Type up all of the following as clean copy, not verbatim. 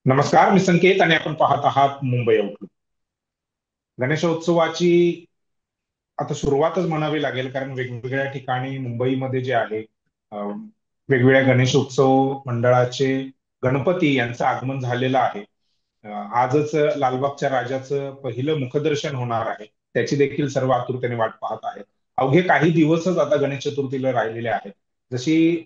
नमस्कार, मी संकेत आणि आपण पाहत आहात मुंबई आउटलुक. गणेशोत्सवाची आता सुरुवातच म्हणावी लागेल, कारण वेगवेगळ्या ठिकाणी मुंबईमध्ये जे आहे वेगवेगळ्या गणेशोत्सव मंडळाचे गणपती यांचं आगमन झालेलं आहे. आजच लालबागच्या राजाचं पहिलं मुखदर्शन होणार आहे. त्याची देखील सर्व आतुरतेने वाट पाहत आहेत. अवघे काही दिवसच आता गणेश चतुर्थीला राहिलेले आहेत. जशी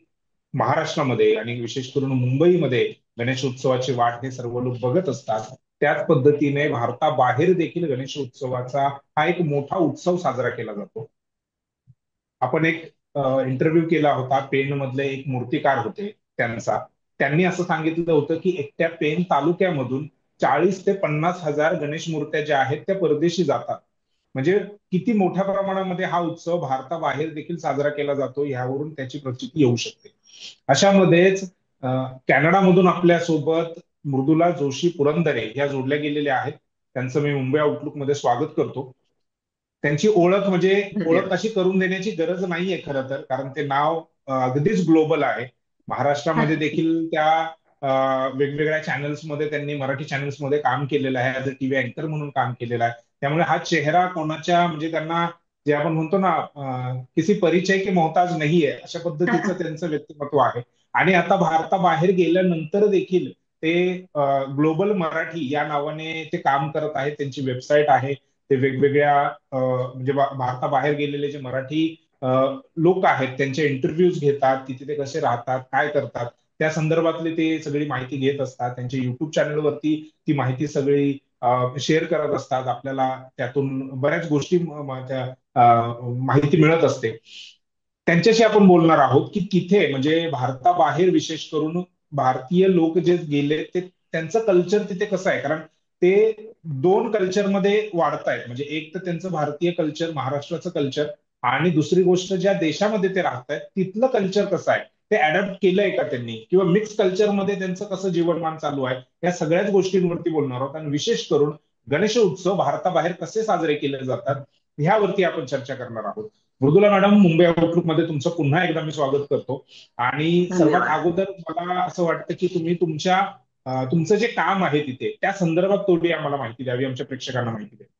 महाराष्ट्रामध्ये आणि विशेष करून मुंबईमध्ये गणेशोत्सवाची वाट हे सर्व लोक बघत असतात, त्याच पद्धतीने भारताबाहेर देखील गणेशोत्सवाचा हा एक मोठा उत्सव साजरा केला जातो. आपण एक इंटरव्ह्यू केला होता, पेन मधले एक मूर्तिकार होते त्यांचा. त्यांनी असं सांगितलं होतं की एकट्या पेन तालुक्यामधून 40 ते 50 हजार गणेश मूर्त्या ज्या आहेत त्या परदेशी जातात. म्हणजे किती मोठ्या प्रमाणामध्ये हा उत्सव भारताबाहेर देखील साजरा केला जातो, यावरून त्याची प्रचिती येऊ शकते. अशामध्येच कॅनडामधून आपल्यासोबत मृदुला जोशी पुरंदरे या जोडल्या गेलेल्या आहेत. त्यांचं मी मुंबई आउटलुक मध्ये स्वागत करतो. त्यांची ओळख म्हणजे ओळख धन्यवाद. अशी करून देण्याची गरज नाहीये खरं तर, कारण ते नाव अगदीच ग्लोबल आहे. महाराष्ट्रामध्ये देखील त्या वेगवेगळ्या चॅनल्समध्ये त्यांनी मराठी चॅनल्समध्ये काम केलेलं आहे, ऍज अ टीव्ही अँकर म्हणून काम केलेलं आहे. त्यामुळे हा चेहरा कोणाच्या म्हणजे त्यांना जे आपण म्हणतो ना किसी परिचय की मोहताज नाहीये, अशा पद्धतीचं त्यांचं व्यक्तिमत्व आहे. आणि आता भारताबाहेर गेल्यानंतर देखील ते ग्लोबल मराठी या नावाने ते काम करत आहेत. त्यांची वेबसाईट आहे. ते वेगवेगळ्या म्हणजे भारताबाहेर गेलेले जे मराठी लोक आहेत त्यांचे इंटरव्ह्यूज घेतात, तिथे ते कसे राहतात, काय करतात, त्या संदर्भातली ते सगळी माहिती घेत असतात. त्यांच्या युट्यूब चॅनलवरती ती माहिती सगळी शेअर करत असतात. आपल्याला त्यातून बऱ्याच गोष्टी माहिती मिळत असते. त्यांच्याशी आपण बोलणार आहोत की तिथे म्हणजे भारताबाहेर विशेष करून भारतीय लोक जे गेले ते त्यांचं कल्चर तिथे कसं आहे, कारण ते दोन कल्चरमध्ये वाढतायत. म्हणजे एक तर त्यांचं भारतीय कल्चर, महाराष्ट्राचं कल्चर, आणि दुसरी गोष्ट ज्या देशामध्ये ते राहतायत तिथलं कल्चर कसं आहे, ते अडॅप्ट केलंय का त्यांनी, किंवा मिक्स कल्चरमध्ये त्यांचं कसं जीवनमान चालू आहे, या सगळ्याच गोष्टींवरती बोलणार आहोत. आणि विशेष करून गणेश उत्सव भारताबाहेर कसे साजरे केले जातात ह्यावरती आपण चर्चा करणार आहोत. मृदुला मॅडम, मुंबई आउटलुक मध्ये तुमचं पुन्हा एकदा मी स्वागत करतो. आणि सर्वात धन्यवाद. अगोदर मला असं वाटतं की तुम्ही तुमचं जे काम आहे तिथे त्या संदर्भात थोडी आम्हाला माहिती द्यावी, आमच्या प्रेक्षकांना माहिती द्यावी.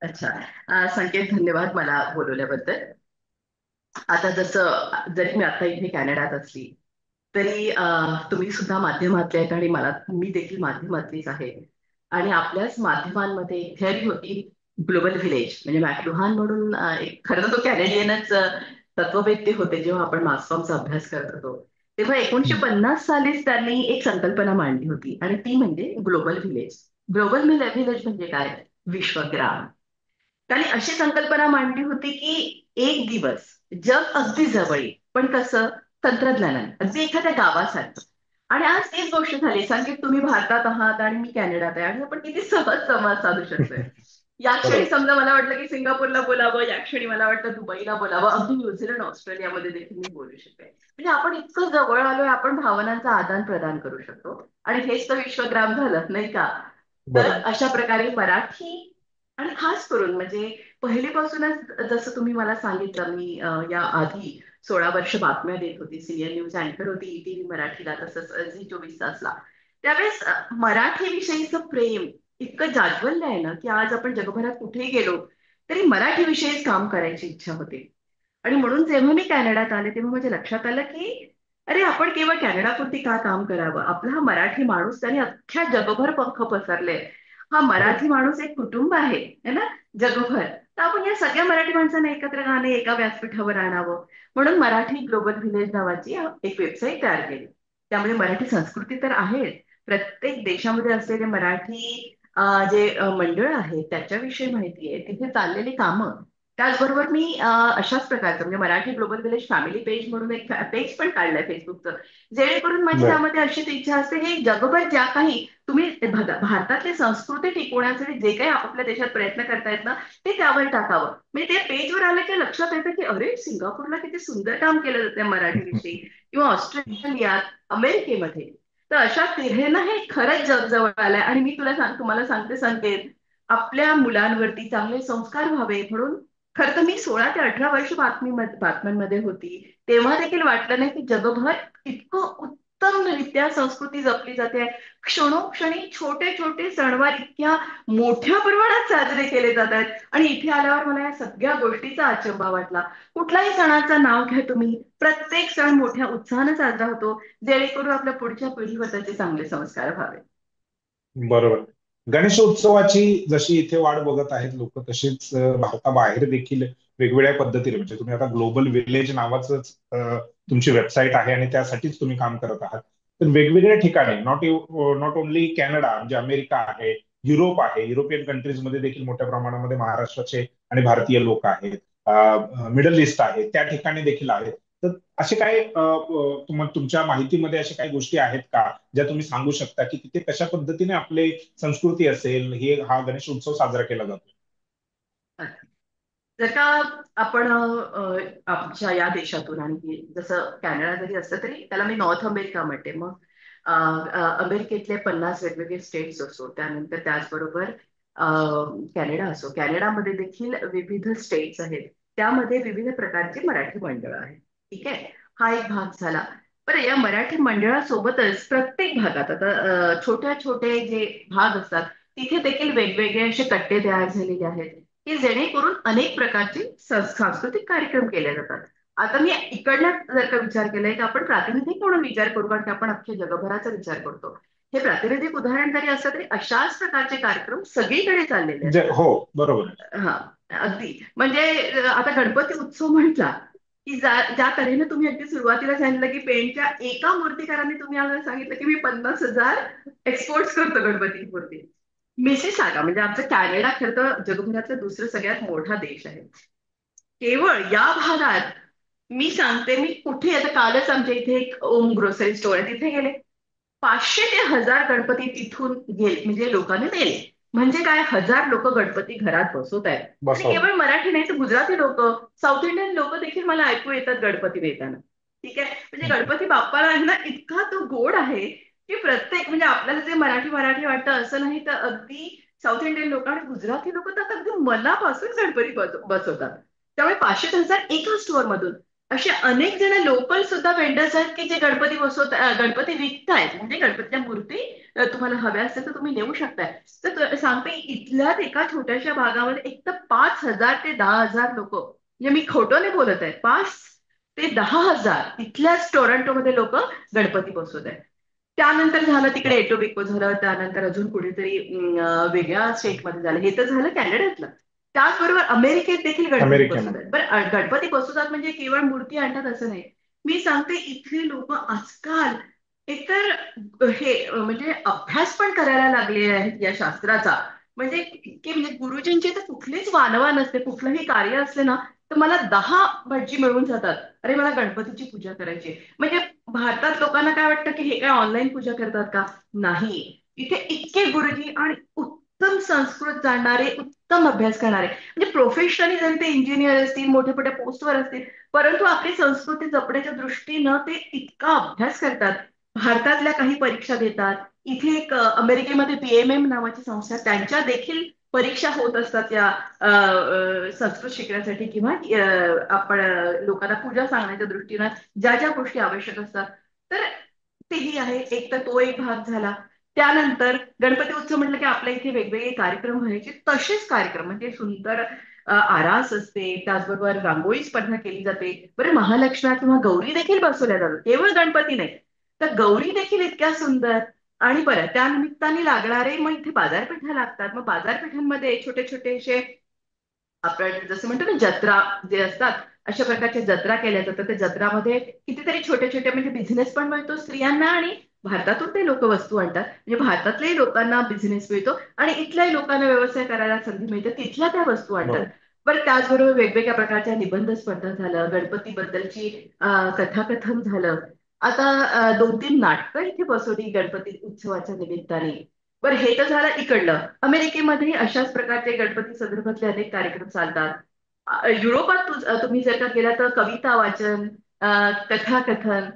अच्छा. संकेत, धन्यवाद मला बोलवल्याबद्दल. आता जसं जरी मी आता इथे कॅनडात असली तरी तुम्ही सुद्धा माध्यमातले आहेत आणि मी देखील माध्यमातलीच आहे. आणि आपल्याच माध्यमांमध्ये एक थिअरी होती, ग्लोबल व्हिलेज म्हणजे मॅकलुहान म्हणून एक खरं तर तो कॅनेडियनच तत्ववेत्ते होते. जेव्हा आपण मासकॉमचा अभ्यास करत होतो तेव्हा 1950 सालीच त्यांनी एक संकल्पना मांडली होती आणि ती म्हणजे ग्लोबल व्हिलेज. ग्लोबल व्हिलेज म्हणजे काय? विश्वग्राम. त्यांनी अशी संकल्पना मांडली होती की एक दिवस जग अगदी जवळ येईल, पण कसं? तंत्रज्ञानाने, अगदी एखाद्या गावासारखं. आणि आज तीच गोष्ट झाली. सांग की तुम्ही भारतात आहात आणि मी कॅनडात आहे आणि आपण किती सहज संवाद साधू शकतोय. या क्षणी बरोबर. समजा मला वाटलं की सिंगापूरला बोलावं, या क्षणी मला वाटतं दुबईला बोलावं, अगदी न्यूझीलंड ऑस्ट्रेलियामध्ये देखील मी बोलू शकते. म्हणजे आपण इतकं जवळ आलोय, आपण भावनांचं आदान प्रदान करू शकतो. आणि हेच तर विश्वग्राम झालं नाही का? तर बरोबर. अशा प्रकारे मराठी आणि खास करून म्हणजे पहिलीपासूनच जसं तुम्ही मला सांगितलं, मी या आधी 16 वर्ष बातम्या देत होती, सिनियर न्यूज अँकर होती ईटीव्ही मराठीला, तसंच झी 24 तासला. त्यावेळेस मराठी विषयीचं प्रेम इतकं जाज्वल्य आहे ना की आज आपण जगभरात कुठेही गेलो तरी मराठी विषयीच काम करायची इच्छा होते. आणि म्हणून जेव्हा मी कॅनडात आले तेव्हा माझ्या लक्षात आलं की अरे, आपण केवळ कॅनडापुरती का काम करावं? आपला हा मराठी माणूस त्याने अख्ख्या जगभर पंख पसरले. हा बरोबर. मराठी माणूस एक कुटुंब आहे, है ना, जगभर. तर आपण या सगळ्या मराठी माणसांना एकत्र गाणे एका व्यासपीठावर आणावं. म्हणून मराठी ग्लोबल व्हिलेज नावाची एक वेबसाईट तयार केली. त्यामध्ये मराठी संस्कृती तर आहेच, प्रत्येक देशामध्ये असलेले मराठी जे मंडळ आहे त्याच्याविषयी माहिती आहे, तिथे चाललेली कामं. त्याचबरोबर मी अशाच प्रकारचं म्हणजे Marathi global village family page म्हणून एक पेज पण काढलंय फेसबुकचं. जेणेकरून माझी बरं. त्यामध्ये अशीच इच्छा असते की जगभर ज्या काही तुम्ही भारतातली संस्कृती टिकवण्यासाठी जे काही आपल्या देशात प्रयत्न करतायत ना, ते त्यावर टाकावं. म्हणजे ते पेजवर आलं की लक्षात येतं की अरे, सिंगापूरला किती सुंदर काम केलं जातं मराठी विषयी, किंवा ऑस्ट्रेलियात, अमेरिकेमध्ये. तर अशा तऱ्हेनं हे खरंच जग जवळ आलंय. आणि मी तुम्हाला सांगते संकेत, आपल्या मुलांवरती चांगले संस्कार व्हावे म्हणून खरं तर मी 16 ते 18 वर्ष बातम्यांमध्ये होती, तेव्हा देखील वाटलं नाही की जगभर इतकं उत्तमरित्या संस्कृती जपली जाते. क्षणोक्षणी छोटे छोटे सणवार इतक्या मोठ्या प्रमाणात साजरे केले जात आहेत. आणि इथे आल्यावर मला या सगळ्या गोष्टीचा अचंबा वाटला. कुठल्याही सणाचं नाव घ्या तुम्ही, प्रत्येक सण मोठ्या उत्साहाने साजरा होतो, जेणेकरून आपल्या पुढच्या पिढीवर त्याचे चांगले संस्कार व्हावे. बरोबर. गणेशोत्सवाची जशी इथे वाट बघत आहेत लोक, तशीच भारताबाहेर देखील वेगवेगळ्या पद्धतीने, म्हणजे तुम्ही आता ग्लोबल विलेज नावाचंच तुमची वेबसाईट आहे आणि त्यासाठीच तुम्ही काम करत आहात. तर वेगवेगळ्या ठिकाणी, नॉट ओन्ली कॅनडा, म्हणजे अमेरिका आहे, युरोप आहे, युरोपियन कंट्रीजमध्ये देखील मोठ्या प्रमाणामध्ये महाराष्ट्राचे आणि भारतीय लोक आहेत, मिडल ईस्ट आहे, त्या ठिकाणी देखील आहेत. तर असे काय तुमच्या माहितीमध्ये अशा काही गोष्टी आहेत का ज्या तुम्ही सांगू शकता की तिथे कशा पद्धतीने आपले संस्कृती असेल, हा गणेश उत्सव साजरा केला जातो? जर का आपण आमच्या या देशातून, आणि जसं कॅनडा जरी असलं तरी त्याला मी नॉर्थ अमेरिका म्हणते. मग अमेरिकेतले 50 वेगवेगळे स्टेट्स असो, त्यानंतर त्याचबरोबर कॅनडा असो, कॅनडामध्ये देखील विविध स्टेट्स आहेत, त्यामध्ये विविध प्रकारची मराठी मंडळं आहेत. ठीक आहे, हा एक भाग झाला. बरं, या मराठी मंडळासोबतच प्रत्येक भागात आता छोट्या छोटे जे भाग असतात, तिथे देखील वेगवेगळे असे कट्टे तयार झालेले आहेत, की जेणेकरून अनेक प्रकारचे सांस्कृतिक कार्यक्रम केले जातात. आता मी इकडला जर का विचार केलाय, तर आपण प्रातिनिधिक म्हणून विचार करू, कारण की आपण अख्ख्या जगभराचा विचार करतो. हे प्रातिनिधिक उदाहरण जरी असलं तरी अशाच प्रकारचे कार्यक्रम सगळीकडे चाललेले असतात. हो, बरोबर आहे. हा, अगदी. म्हणजे आता गणपती उत्सव म्हटला की ज्या तऱ्हेने तुम्ही अगदी सुरुवातीला सांगितलं की पेंटच्या एका मूर्तीकाराने तुम्ही आम्हाला सांगितलं की मी 50,000 एक्सपोर्ट करतो गणपती मूर्ती. मिसिसागा म्हणजे आमचं कॅनडा खरं तर जगभरातलं दुसरं सगळ्यात मोठा देश आहे. केवळ या भागात मी सांगते, मी कुठे आता कालच आमच्या इथे एक ओम ग्रोसरी स्टोअर आहे, तिथे गेले. 500 ते 1000 गणपती तिथून गेले, म्हणजे लोकांनी नेले. म्हणजे काय, 1000 लोक गणपती घरात बसवत आहेत. आणि बसवलं. केवळ मराठी नाही तर गुजराती लोक, साऊथ इंडियन लोक देखील मला ऐकू येतात गणपती देताना. ठीक आहे, म्हणजे गणपती बाप्पाला आहे ना इतका तो गोड आहे की प्रत्येक, म्हणजे आपल्याला जे मराठी मराठी वाटतं असं नाही, तर अगदी साऊथ इंडियन लोक आणि गुजराती लोक तर अगदी मनापासून गणपती बसवतात. त्यामुळे 500 ते 1000 एका स्टोअर मधून. असे अनेक जण लोकल सुद्धा वेंडर्स आहेत की जे गणपती बसवत, गणपती विकतायत, म्हणजे गणपतीच्या मूर्ती तुम्हाला हव्या असतील तर तुम्ही नेऊ शकताय. तर सांगते, इथल्याच एका छोट्याशा भागामध्ये एक तर 5,000 ते 10,000 लोक, म्हणजे मी खोटं नाही बोलत आहे, 5 ते 10,000 इथल्याच टोरंटोमध्ये लोक गणपती बसवत आहेत. त्यानंतर झालं तिकडे एटोबिको झालं, त्यानंतर अजून कुठेतरी वेगळ्या स्टेटमध्ये झालं. हे तर झालं कॅनडातलं. त्याचबरोबर अमेरिकेत देखील गणपती अमेरिकेमध्ये. बसवतात. बरं, गणपती बसवतात म्हणजे केवळ मूर्ती आणतात असं नाही. मी सांगते, इथले लोक आजकाल एकतर हे म्हणजे अभ्यास पण करायला लागलेले आहेत या शास्त्राचा. म्हणजे की म्हणजे गुरुजींचे तर कुठलीच वानवा नसते, कुठलंही कार्य असले ना तर मला 10 भटजी मिळून जातात. अरे, मला गणपतीची पूजा करायची आहे. म्हणजे भारतात लोकांना काय वाटतं की हे काय ऑनलाईन पूजा करतात का? नाही. इथे इतके गुरुजी आणि उत्तम संस्कृत जाणणारे, उत्तम अभ्यास करणारे, म्हणजे प्रोफेशनली जरी ते इंजिनियर असतील, मोठ्या मोठ्या पोस्टवर असतील, परंतु आपली संस्कृती जपण्याच्या दृष्टीनं ते इतका अभ्यास करतात. भारतातल्या काही परीक्षा देतात. इथे एक अमेरिकेमध्ये पीएमएम नावाची संस्था, त्यांच्या देखील परीक्षा होत असतात या संस्कृत शिकण्यासाठी, किंवा आपण लोकांना पूजा सांगण्याच्या दृष्टीनं ज्या ज्या गोष्टी आवश्यक असतात. तर तेही आहे. एक तर तो एक भाग झाला. त्यानंतर गणपती उत्सव म्हटलं की आपल्या इथे वेगवेगळे कार्यक्रम व्हायचे, तसेच कार्यक्रम म्हणजे सुंदर आरास असते, त्याचबरोबर रांगोळी स्पर्धा केली जाते. बरं, महालक्ष्म्या किंवा गौरी देखील बसवल्या जातात, केवळ गणपती नाही. तर गौरी देखील इतक्या सुंदर. आणि बरं, त्या निमित्ताने लागणारे मग इथे बाजारपेठा लागतात. मग बाजारपेठांमध्ये छोटे छोटे असे, आपण जसं म्हणतो ना जत्रा जे असतात, अशा प्रकारच्या जत्रा केल्या जातात. त्या जत्रामध्ये कितीतरी छोटे छोटे म्हणजे बिझनेस पण मिळतो स्त्रियांना, आणि भारतातून ते लोक वस्तू आणतात, म्हणजे भारतातल्याही लोकांना बिझनेस मिळतो आणि इथल्याही लोकांना व्यवसाय करायला संधी मिळते, तिथल्या त्या वस्तू आणतात. बरोबर. बरं, त्याचबरोबर वेगवेगळ्या प्रकारच्या निबंध स्पर्धा झालं, गणपतीबद्दलची कथाकथन झालं. आता 2-3 नाटकं इथे बसवली गणपती उत्सवाच्या निमित्ताने. बरं, हे तर झालं इकडलं. अमेरिकेमध्ये अशाच प्रकारचे गणपती संदर्भातले अनेक कार्यक्रम चालतात. युरोपात तुम्ही जर का गेला तर कविता वाचन, कथाकथन,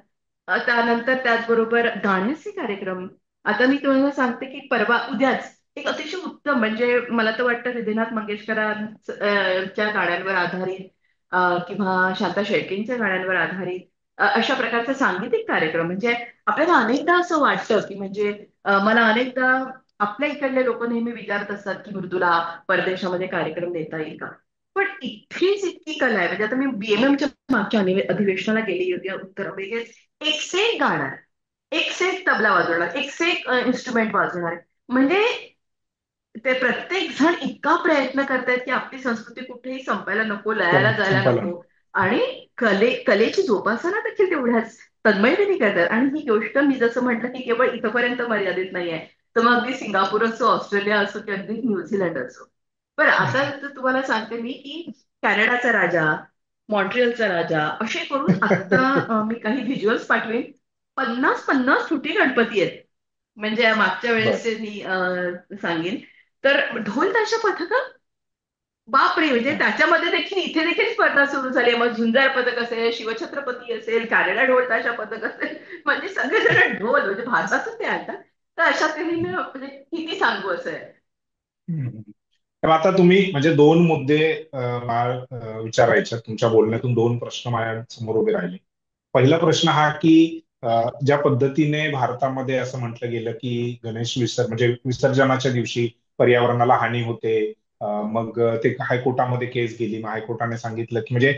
त्यानंतर त्याचबरोबर गाण्याचे कार्यक्रम. आता मी तुम्हाला सांगते की परवा उद्याच एक अतिशय उत्तम, म्हणजे मला तर वाटतं हृदयनाथ मंगेशकरांच्या गाण्यांवर आधारित किंवा शांता शेळकेंच्या गाण्यांवर आधारित अशा प्रकारचा सांगीतिक कार्यक्रम म्हणजे आपल्याला अनेकदा असं वाटतं की म्हणजे मला अनेकदा आपल्या इकडले लोक नेहमी विचारत असतात की मृदुला परदेशामध्ये कार्यक्रम देता येईल का. पण इथेच इतकी कला आहे म्हणजे आता मी बीएमएमच्या मागच्या अधिवेशनाला गेली होती उत्तर अमेरिकेत. एक से एक गाणार, एक से एक तबला वाजवणार, एक से एक इन्स्ट्रुमेंट वाजवणार. म्हणजे ते प्रत्येक जण इतका प्रयत्न करतायत की आपली संस्कृती कुठेही संपायला नको, लयाला जायला संपाला नको. आणि कलेची जोपासना देखील तेवढ्याच तन्मयतेने करतात. आणि ही गोष्ट मी जसं म्हटलं की केवळ इथपर्यंत मर्यादित नाहीये. तर मग अगदी सिंगापूर असो, ऑस्ट्रेलिया असो की अगदी न्यूझीलंड असो. बरं आता तर तुम्हाला सांगते मी की कॅनडाचा राजा, मॉन्ट्रियलचा राजा असे करून आता मी काही व्हिज्युअल्स पाठवेन. 50-50 फुटी गणपती आहेत. म्हणजे मागच्या बर. वेळेस मी सांगेन. तर ढोल ताशा पथक, बापरे, म्हणजे त्याच्यामध्ये देखील इथे देखील स्पर्धा सुरू झाली आहे. मग झुंजार पथक असेल, शिवछत्रपती असेल, कॅनडा ढोल ताशा पथक असेल, म्हणजे सगळेजण ढोल म्हणजे भारतातच ते आणतात. तर अशा तऱ्हेने म्हणजे किती सांगू असं आहे. हम्म. तर आता तुम्ही म्हणजे दोन मुद्दे विचारायचे तुमच्या बोलण्यातून दोन प्रश्न माझ्या समोर उभे राहिले. पहिला प्रश्न हा की ज्या पद्धतीने भारतामध्ये असं म्हटलं गेलं की म्हणजे विसर्जनाच्या दिवशी पर्यावरणाला हानी होते. मग ते हायकोर्टामध्ये केस गेली. मग हायकोर्टाने सांगितलं की म्हणजे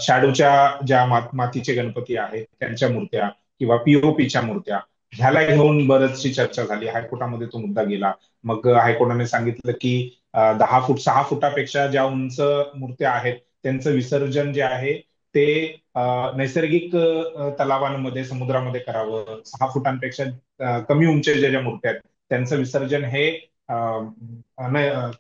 शॅडोच्या ज्या मातीचे गणपती आहेत त्यांच्या मूर्त्या किंवा पीओपीच्या मूर्त्या ह्याला घेऊन बरचशी चर्चा झाली. हायकोर्टामध्ये तो मुद्दा गेला. मग हायकोर्टाने सांगितलं की 10 फूट 6 फुटापेक्षा ज्या उंच मूर्त्या आहेत त्यांचं विसर्जन जे आहे ते नैसर्गिक तलावांमध्ये समुद्रामध्ये करावं. 6 फुटांपेक्षा कमी उंचीच्या ज्या मूर्त्या आहेत त्यांचं विसर्जन हे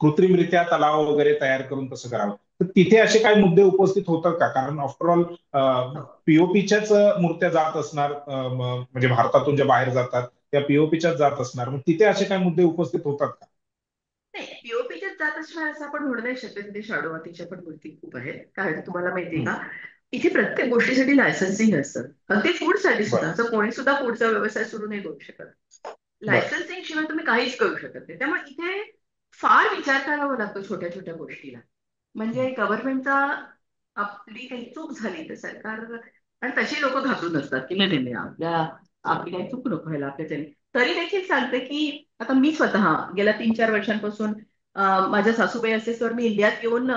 कृत्रिमरित्या तलाव वगैरे तयार करून तसं करावं. तर तिथे असे काही मुद्दे उपस्थित होतात का? कारण आफ्टरऑल हो. पीओपीच्याच मूर्त्या जात असणार, म्हणजे भारतातून ज्या बाहेर जातात त्या पीओपीच्याच जात असणार. मग तिथे असे काही मुद्दे उपस्थित होतात का? नाही, पीओपीच्याच जात असणार असं आपण म्हणू नाही शकत. तिथे शाडू मातीच्या पण मूर्ती खूप आहेत. कारण तुम्हाला माहितीये हम्म. का, इथे प्रत्येक गोष्टीसाठी लायसन्सिंग असतं. अगदी फूडसाठी सुद्धा. बर. असं कोणी सुद्धा फूडचा व्यवसाय सुरू नाही करू शकत. बर. लायसन्सिंग शिवाय तुम्ही काहीच करू शकत नाही. त्यामुळे इथे फार विचार करावा लागतो छोट्या छोट्या गोष्टीला. म्हणजे गव्हर्नमेंटचा आपली काही चूक झाली तर सरकार, आणि तशी लोक घाबरून असतात की नाही नाही नाही, आपली काही चूक नको व्हायला आपल्याच्याने. तरी देखील सांगते की आता मी स्वतः गेल्या 3-4 वर्षांपासून माझ्या सासूबाई असे सर मी इंडियात येऊन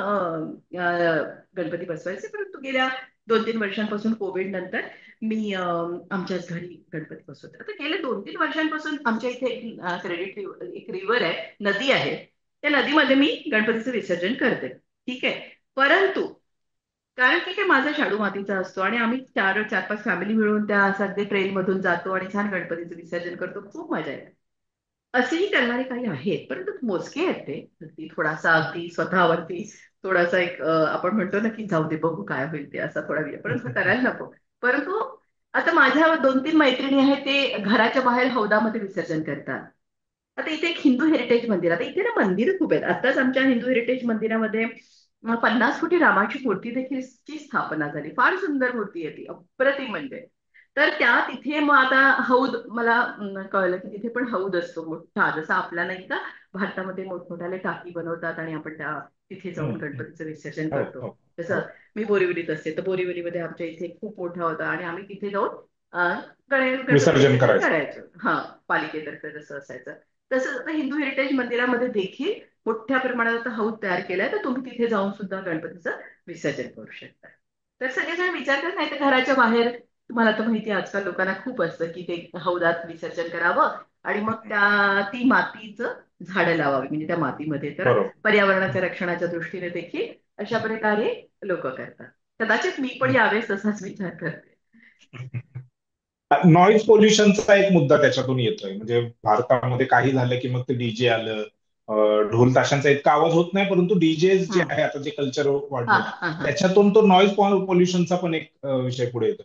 गणपती बसवायचे. परंतु गेल्या 2-3 वर्षांपासून कोविड नंतर मी आमच्याच घरी गणपती बसवते. आता गेल्या 2-3 वर्षांपासून आमच्या इथे एक रिव्हर आहे, नदी आहे. त्या नदीमध्ये मी गणपतीचं विसर्जन करते. ठीक आहे. परंतु कारण की ते माझा शाडू मातीचा असतो आणि आम्ही 4-5 फॅमिली मिळून त्या सगळे ट्रेन मधून जातो आणि छान गणपतीचं विसर्जन करतो. खूप मजा येते. असेही करणारे काही आहेत, परंतु मोजके आहेत ते. अगदी थोडासा अगदी स्वतःवरती थोडासा एक आपण म्हणतो ना की जाऊ दे बघू काय होईल ते, असा थोडा वेळ परंतु करायला नको. परंतु आता माझ्या 2-3 मैत्रिणी आहेत ते घराच्या बाहेर हौदामध्ये विसर्जन करतात. आता इथे एक हिंदू हेरिटेज मंदिर, आता इथे ना मंदिर खूप आहेत. आताच आमच्या हिंदू हेरिटेज मंदिरामध्ये 50 फुटी रामाची मूर्ती देखील ची स्थापना झाली. फार सुंदर मूर्ती आहे ती, अप्रतिम म्हणजे. तर त्या तिथे मग आता हौद मला कळलं की तिथे पण हौद असतो मोठा, जसा आपला नाही का भारतामध्ये मोठमोठ्याले टाकी बनवतात आणि आपण त्या तिथे जाऊन हम्म. गणपतीचं विसर्जन हो. करतो. हो. तसं हो. मी बोरिवलीत असते तर बोरिवलीमध्ये आमच्या इथे खूप मोठा होता आणि आम्ही तिथे जाऊन गणपती विसर्जन विसर्जन करायचं. करायचो. हा, पालिकेतर्फे जसं असायचं. तसंच आता हिंदू हेरिटेज मंदिरामध्ये देखील मोठ्या प्रमाणात आता हौद तयार केलाय, तर तुम्ही तिथे जाऊन सुद्धा गणपतीचं विसर्जन करू शकता. तर सगळेजण विचार करत नाही तर घराच्या बाहेर, तुम्हाला तर माहिती आहे आजकाल लोकांना खूप असतं की ते हौदात विसर्जन करावं आणि मग ती मातीचं झाडं लावावी म्हणजे त्या मातीमध्ये. तर बरोबर. पर्यावरणाच्या रक्षणाच्या दृष्टीने देखील अशा प्रकारे लोक करतात. कदाचित मी पण यावेळेस तसाच विचार करते. नॉईज पोल्युशनचा एक मुद्दा त्याच्यातून येतोय. म्हणजे भारतामध्ये काही झालं की मग ते डीजे आलं. ढोल ताशांचा इतका आवाज होत नाही, परंतु डीजे जे हम्म. आहे आता जे कल्चर हा वाढलंय हा हा त्याच्यातून तो नॉईज पोल्युशनचा पण एक विषय पुढे येतो.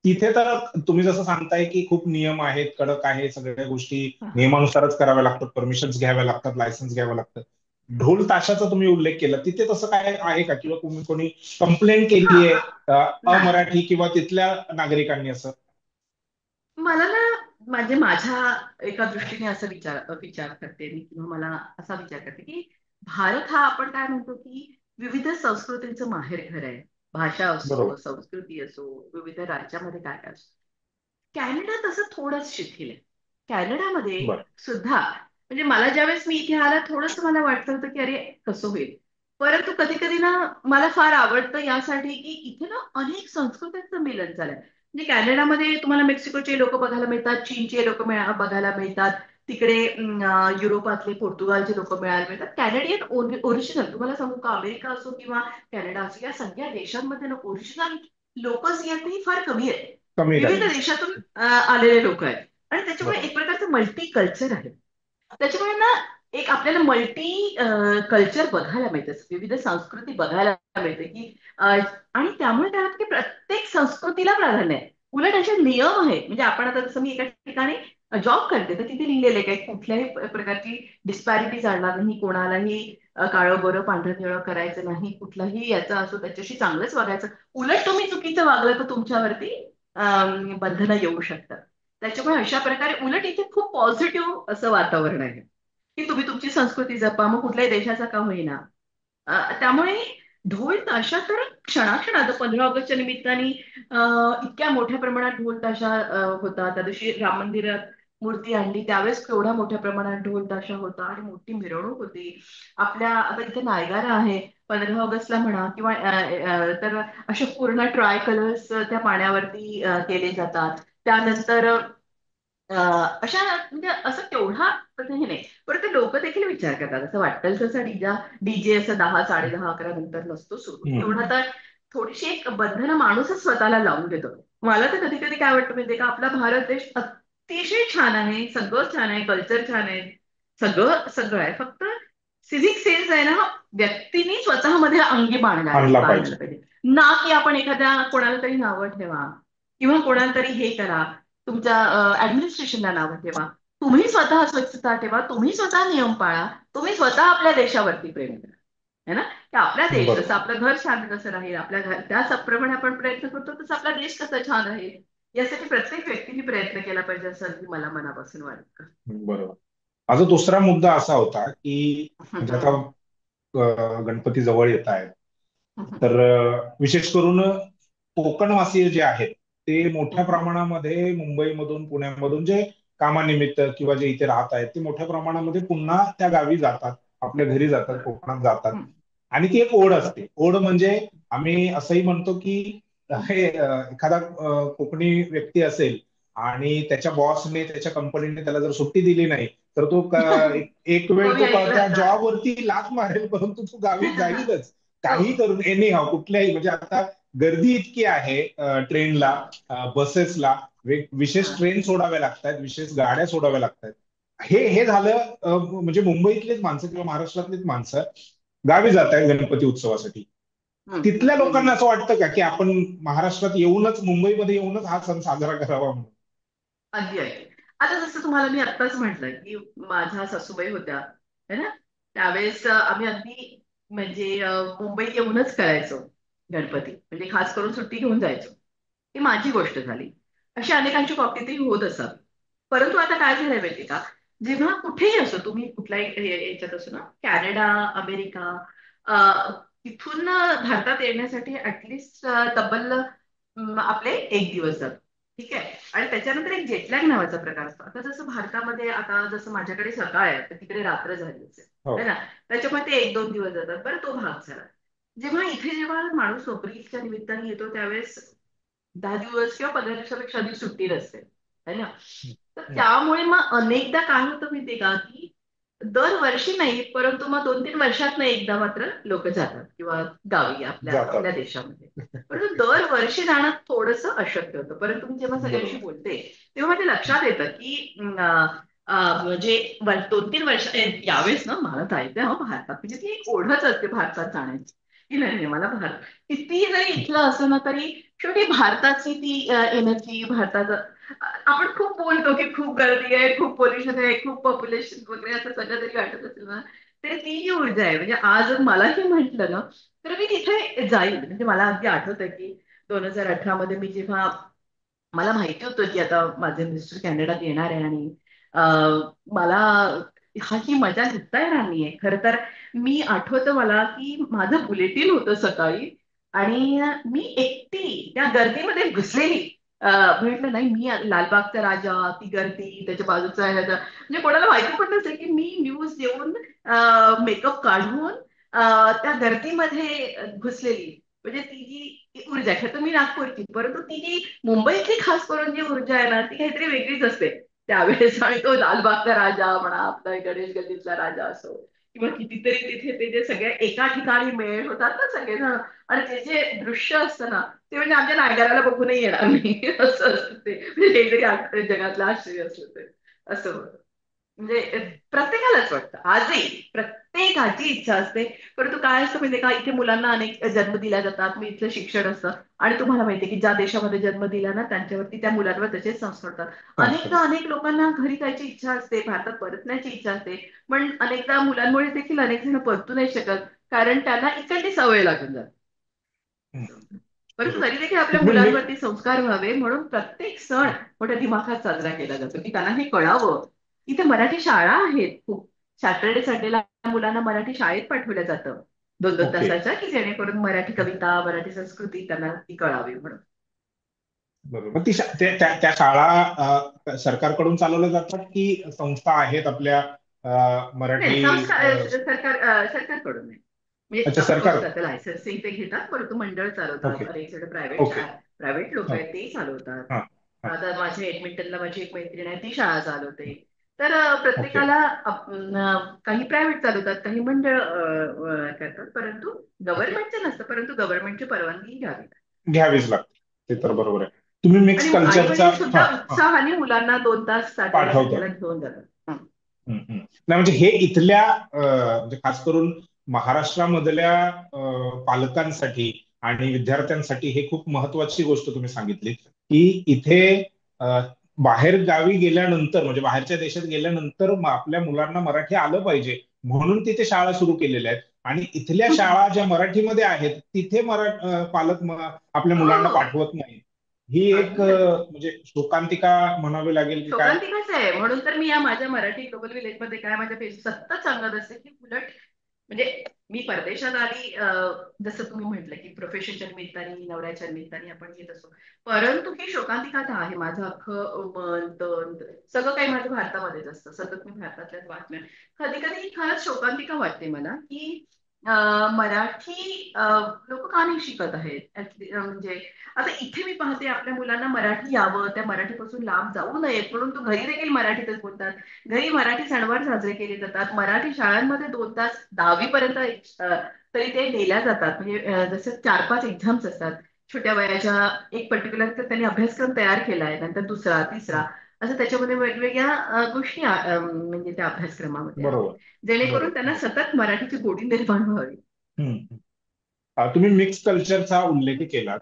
तिथे तर तुम्ही जसं सांगताय की खूप नियम आहेत, कडक आहे, सगळ्या गोष्टी हा. नियमानुसारच कराव्या लागतात, परमिशन्स घ्याव्या लागतात, लायसन्स घ्यावं लागतं. ढोल ताशाचा तुम्ही उल्लेख केला, तिथे तसं काय आहे का? किंवा तुम्ही कोणी कंप्लेंट केली आहे हा. नाही, अमराठी किंवा तिथल्या नागरिकांनी असं? मला ना म्हणजे माझ्या एका दृष्टीने असं विचार करते मी किंवा मला असा विचार करते की भारत हा आपण काय म्हणतो की विविध संस्कृतींचं माहेरघर आहे. भाषा असो, बरोबर. संस्कृती असो, विविध राज्यामध्ये काय काय असो. कॅनडा तसं थोडंच शिथिल आहे. कॅनडामध्ये बरं. सुद्धा म्हणजे मला ज्यावेळेस मी इथे आला थोडंसं मला वाटलं होतं की अरे कसं होईल. परंतु कधी कधी ना मला फार आवडतं यासाठी की इथे ना अनेक संस्कृतींचं मिलन झालंय. म्हणजे कॅनडामध्ये तुम्हाला मेक्सिकोचे लोक बघायला मिळतात, चीनचे लोक बघायला मिळतात, तिकडे युरोपातले पोर्तुगालचे लोक मिळायला मिळतात. कॅनेडियन ओरिजिनल तुम्हाला सांगू का, अमेरिका असो किंवा कॅनडा असो, या सगळ्या देशांमध्ये ना ओरिजिनल लोक जी आहेत ती फार कमी आहेत. कमी विविध झाली. देशातून आलेले लोक आहेत आणि त्याच्यामुळे बरोबर. एक प्रकारचं मल्टी कल्चर आहे. त्याच्यामुळे ना एक आपल्याला मल्टी कल्चर बघायला मिळते, विविध संस्कृती बघायला मिळते की आणि त्यामुळे काय होतं की प्रत्येक संस्कृतीला प्राधान्य आहे. उलट असे नियम आहे, म्हणजे आपण आता जसं मी एका ठिकाणी जॉब करते तर तिथे लिहिलेले काही कुठल्याही प्रकारची डिस्पॅरिटी जाणणार नाही, कोणालाही काळं गोरं पांढरं निळं करायचं नाही, कुठलाही याचा असो त्याच्याशी चांगलंच वागायचं. उलट तुम्ही चुकीचं वागलं तर तुमच्यावरती बंधनं येऊ शकतात. त्याच्यामुळे अशा प्रकारे उलट इथे खूप पॉझिटिव्ह असं वातावरण आहे की तुम्ही तुमची संस्कृती जपा, मग कुठल्याही देशाचा का होईना. त्यामुळे ढोल ताशा तर क्षणाक्षणात 15 ऑगस्टच्या निमित्ताने इतक्या मोठ्या प्रमाणात ढोल ताशा होता. त्या दिवशी राम मंदिरात मूर्ती आणली त्यावेळेस केवढ्या मोठ्या प्रमाणात ढोल ताशा होता आणि मोठी मिरवणूक होती. आपल्या आता इथे नायगारा आहे, 15 ऑगस्टला म्हणा किंवा तर असे पूर्ण ट्राय कलर्स त्या पाण्यावरती केले जातात. त्यानंतर अशा म्हणजे असं तेवढा हे नाही. परंतु लोक देखील विचार करतात, असं वाटतं तसं डीजे असं 10, 10:30, 11 नंतर नसतो सुरू, हम्म. तेवढा तर थोडीशी एक बंधनं माणूसच स्वतःला लावून देतो. मला तर कधी कधी काय वाटतं माहितीये का, आपला भारत देश अतिशय छान आहे, सगळं छान आहे, कल्चर छान आहे, सगळं सगळं आहे. फक्त सिव्हिक सेन्स आहे ना, हा व्यक्तीने स्वतःमध्ये अंगी आणला बाळगला पाहिजे. पाहिजे. ना की आपण एखाद्या कोणाला तरी नावं ठेवा किंवा कोणाला तरी हे करा, तुमच्या ऍडमिनिस्ट्रेशनला नावं ठेवा. तुम्ही स्वतः स्वच्छता ठेवा, तुम्ही स्वतः नियम पाळा, तुम्ही स्वतः आपल्या देशावरती प्रेम करा. है ना, की आपला देश जसं बरोबर. आपलं घर छान कसं राहील, आपल्या घर त्याप्रमाणे आपण प्रयत्न करतो तसं आपला देश कसा छान राहील यासाठी प्रत्येक व्यक्तीने प्रयत्न केला पाहिजे असं अगदी मला मनापासून वाटतं. बरोबर. माझा दुसरा मुद्दा असा होता की म्हणजे आता गणपती जवळ येत आहेत, तर विशेष करून कोकणवासीय जे आहेत ते मोठ्या प्रमाणामध्ये मुंबईमधून पुण्यामधून जे कामानिमित्त किंवा जे इथे राहत आहेत ते मोठ्या प्रमाणामध्ये पुन्हा त्या गावी जातात, आपल्या घरी जातात, बरोबर. कोकणात जातात. हम्म. आणि ती एक ओढ असते. ओढ म्हणजे आम्ही असंही म्हणतो की हे एखादा कोकणी व्यक्ती असेल आणि त्याच्या बॉसने त्याच्या कंपनीने त्याला जर सुट्टी दिली नाही तर तो एक वेळ तुम्ही तो ऐकलं त्या असाल. जॉबवरती लाथ मारेल, परंतु तो गावी जाईलच. काही करून एनी हाव कुठल्याही म्हणजे आता गर्दी इतकी आहे ट्रेनला, बसेसला, विशेष हा. ट्रेन सोडाव्या लागतात, विशेष गाड्या सोडाव्या लागतात. हे झालं म्हणजे मुंबईतलेच माणसं किंवा महाराष्ट्रातलीच माणसं गावी जात आहेत गणपती उत्सवासाठी. तिथल्या लोकांना हम्म. असं वाटतं का की आपण महाराष्ट्रात येऊनच, मुंबईमध्ये येऊनच हा सण साजरा करावा म्हणून? अगदी अगदी. आता जसं तुम्हाला मी आत्ताच म्हटलं की माझ्या सासूबाई होत्या है ना, त्यावेळेस आम्ही अगदी म्हणजे मुंबईत येऊनच करायचो गणपती, म्हणजे खास करून सुट्टी घेऊन जायचो. ही माझी गोष्ट झाली. अशी अनेकांची बाबतीतही होत असतात. परंतु आता काय झालंय माहिती का, जेव्हा कुठेही असो तुम्ही कुठल्याही याच्यात असो ना, कॅनडा, अमेरिका, तिथून भारतात येण्यासाठी ऍटलिस्ट तब्बल आपले 1 दिवस जातो. ठीक आहे. आणि त्याच्यानंतर एक जेटलॅग नावाचा प्रकार असतो. आता जसं भारतामध्ये आता जसं माझ्याकडे सकाळ आहे तर तिकडे रात्र झाली असेल हो. है ना, त्याच्यामुळे ते 1-2 दिवस जातात. बरं तो भाग झाला. जेव्हा माणूस नोकरीच्या निमित्ताने येतो त्यावेळेस 10 दिवस किंवा 15 दिवसापेक्षा अधिक सुट्टी नसते है ना. तर हम्म. त्यामुळे मग अनेकदा काय होतं माहितीये का, की दरवर्षी नाही परंतु मग 2-3 वर्षात एकदा मात्र लोक जातात किंवा गावी आपल्या आपल्या जातात. देशामध्ये. परंतु दरवर्षी जाणं थोडंसं अशक्य होतं. परंतु मी जेव्हा सगळ्यांशी बरोबर. बोलते तेव्हा माझ्या लक्षात येतं की म्हणजे 2-3 वर्ष यावेळेस ना मला जायचंय हा भारतात, म्हणजे ती एक ओढच असते भारतात जाण्याची की नाही नाही, मला भारत कितीही जरी इथलं असलं ना तरी शेवटी भारताची ती एनर्जी, भारताचं आपण खूप बोलतो की खूप गर्दी आहे, खूप पोल्युशन आहे, खूप पॉप्युलेशन वगैरे असं सगळं जरी वाटत असेल ना, तरी ती जी ऊर्जा आहे. म्हणजे आज जर मलाही म्हटलं ना तर मी तिथे जाईल. म्हणजे मला अगदी आठवतं की 2018 मध्ये मी जेव्हा मला माहिती होतं की आता माझे मिस्टर कॅनडात येणार आहे आणि मला ही मजा घेता येणार नाहीये. खरं तर मी आठवतं मला की माझं बुलेटिन होतं सकाळी आणि मी एकटी त्या गर्दीमध्ये घुसलेली. म्हटलं नाही, मी लालबागचा राजा, ती गर्दी, त्याच्या बाजूचा म्हणजे कोणाला माहिती पण नसेल की मी न्यूज देऊन, मेकअप काढून, त्या गर्दीमध्ये घुसलेली. म्हणजे ती जी ऊर्जा, खरं तर मी नागपूरची, परंतु ती जी मुंबईतली खास करून जी ऊर्जा आहे ना, ती काहीतरी वेगळीच असते त्यावेळेस. आणि तो लालबागचा राजा म्हणा, आपला गणेश गल्लीतला राजा असो, किंवा कितीतरी तिथे ते जे सगळे एका ठिकाणी मेळ होतात ना सगळेजण, आणि ते जे दृश्य असतं ना, ते म्हणजे आमच्या नायगराला बघूनही येणार नाही असं असतं ते. म्हणजे हे जरी जगातलं आश्चर्य असलं ते असं होतं. म्हणजे प्रत्येकालाच वाटतं आजही, प्रत्येकाची इच्छा असते. परंतु काय असतं माहितीये का, इथे मुलांना अनेक जन्म दिल्या जातात, मी इथलं शिक्षण असतं. आणि तुम्हाला माहितीये की ज्या देशामध्ये जन्म दिला ना, त्यांच्यावरती, त्या मुलांवर तसेच संस्कार होतात. अनेकदा संस्कृत. अनेक लोकांना घरी जायची इच्छा असते, भारतात परतण्याची इच्छा असते. पण अनेकदा मुलांमुळे देखील अनेक जण परतू नाही शकत, कारण त्यांना इकडची सवय लागून जाते. हं, परंतु बरोबर. तरी देखील आपल्या तुम्ही मी मुलांवरती संस्कार व्हावे म्हणून प्रत्येक सण मोठ्या दिमाखात साजरा केला जातो, की त्यांना हे कळावं. इथे मराठी शाळा आहेत खूप. सॅटर्डे संडेला मुलांना मराठी शाळेत पाठवलं जातं, 2-2 ओके. तासाच्या, की जेणेकरून मराठी कविता, मराठी संस्कृती त्यांना ती कळावी म्हणून. बरोबर. मग त्या शाळा सरकारकडून चालवल्या जातात की संस्था आहेत आपल्या नाही, मराठी संस्कार सरकारकडून नाही. म्हणजे अच्छा, ऑफकोर्स सरकार. त्याचं लायसन्सिंग ते घेतात, परंतु मंडळ चालवतात. ओके. अनेक जण प्रायव्हेट ओके. प्रायव्हेट लोक हां. आहेत ते चालवतात. हां. हां. आता माझ्या एडमिंटनला माझी एक मैत्रीण आहे, ती शाळा चालवते. तर ओके. प्रत्येकाला काही प्रायव्हेट चालवतात, काही मंडळ करतात. परंतु ओके. गव्हर्नमेंटचं नसतं, परंतु गव्हर्नमेंटची परवानगी घ्यावी. घ्यावीच लागते. ते तर बरोबर आहे. तुम्ही आणि मिक्स आई कल्चरचा. वडील हां. सुद्धा हां. उत्साहाने मुलांना 2 तास सॅटर्डे पाठवतात. संडेला घेऊन जातात. हं. हं, हं. नाही म्हणजे हे इथल्या म्हणजे खास करून महाराष्ट्रामधल्या पालकांसाठी आणि विद्यार्थ्यांसाठी हे खूप महत्वाची गोष्ट तुम्ही सांगितली, की इथे अ, बाहेर गावी गेल्यानंतर म्हणजे बाहेरच्या देशात गेल्यानंतर आपल्या मुलांना मराठी आलं पाहिजे म्हणून तिथे शाळा सुरू केलेल्या आहेत. आणि इथल्या शाळा ज्या मराठीमध्ये आहेत तिथे पालक आपल्या हो, मुलांना हो. पाठवत नाहीत. ही एक अगदी अगदी म्हणजे शोकांतिका म्हणावी लागेल की काय. शोकांतिकाच आहे. म्हणून तर मी या माझ्या मराठी ग्लोबल विलेजमध्ये काय माझ्या पेज सतत सांगत असते, की उलट म्हणजे मी परदेशात आली, जसं तुम्ही म्हटलं की प्रोफेशनच्या निमित्ताने, नवऱ्याच्या निमित्ताने आपण येत असतो. परंतु ही शोकांतिका तर आहे. माझं अख्खं मन, तन, सगळं काही माझं भारतामध्येच असतं. सतत मी भारतातल्याच बातम्या. कधी कधी ही खरंच शोकांतिका वाटते मला, की मराठी लोक का नाही शिकत आहेत. म्हणजे आता इथे मी पाहते आपल्या मुलांना मराठी यावं, त्या मराठीपासून लांब जाऊ नयेत म्हणून तो घरी देखील मराठीतच बोलतात. घरी मराठी सणवार साजरे केले जातात. मराठी शाळांमध्ये 2 तास 10वी पर्यंत तरी ते नेल्या जातात. म्हणजे जसं 4-5 एक्झाम्स असतात छोट्या वयाच्या. एक पर्टिक्युलर तर त्यांनी अभ्यासक्रम तयार केलाय, नंतर दुसरा, तिसरा, असं त्याच्यामध्ये वेगवेगळ्या गोष्टी म्हणजे त्या अभ्यासक्रमामध्ये आहेत, बरोबर. जेणेकरून त्यांना बरोबर. सतत मराठीची गोडी निर्माण व्हावी. हम्म. तुम्ही मिक्स कल्चरचा उल्लेख केलात.